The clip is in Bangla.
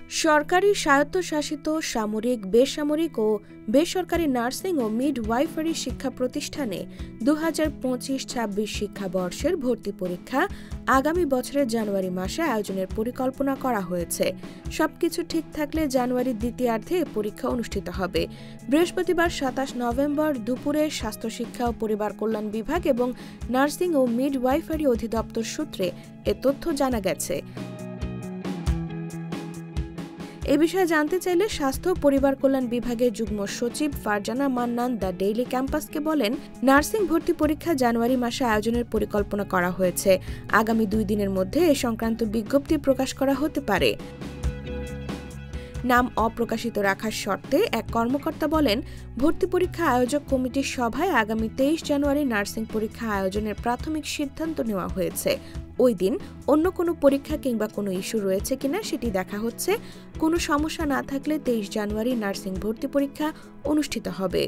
সরকারি, স্বায়ত্তশাসিত, সামরিক, বেসামরিক ও বেসরকারি নার্সিং ও মিডওয়াইফারি শিক্ষা প্রতিষ্ঠানে 2025-26 শিক্ষাবর্ষের ভর্তি পরীক্ষা আগামী বছরের জানুয়ারি মাসে আয়োজনের পরিকল্পনা করা হয়েছে। সবকিছু ঠিক থাকলে জানুয়ারির দ্বিতীয়ার্ধে পরীক্ষা অনুষ্ঠিত হবে। বৃহস্পতিবার 27 নভেম্বর দুপুরে স্বাস্থ্য শিক্ষা ও পরিবার কল্যাণ বিভাগ এবং নার্সিং ও মিডওয়াইফারি অধিদপ্তর সূত্রে এ তথ্য জানা গেছে। এ বিষয়ে জানতে চাইলে স্বাস্থ্য ও পরিবার কল্যাণ বিভাগের যুগ্ম সচিব ফারজানা মান্নান দ্য ডেইলি ক্যাম্পাসকে বলেন, নার্সিং ভর্তি পরীক্ষা জানুয়ারি মাসে আয়োজনের পরিকল্পনা করা হয়েছে। আগামী 2 দিনের মধ্যে এ সংক্রান্ত বিজ্ঞপ্তি প্রকাশ করা হতে পারে। নাম অপ্রকাশিত রাখার শর্তে এক কর্মকর্তা বলেন, ভর্তি পরীক্ষা আয়োজক কমিটির সভায় আগামী 23 জানুয়ারি নার্সিং পরীক্ষা আয়োজনের প্রাথমিক সিদ্ধান্ত নেওয়া হয়েছে। ওই দিন অন্য কোনো পরীক্ষা কিংবা কোনো ইস্যু রয়েছে কিনা সেটি দেখা হচ্ছে। কোনো সমস্যা না থাকলে 23 জানুয়ারি নার্সিং ভর্তি পরীক্ষা অনুষ্ঠিত হবে।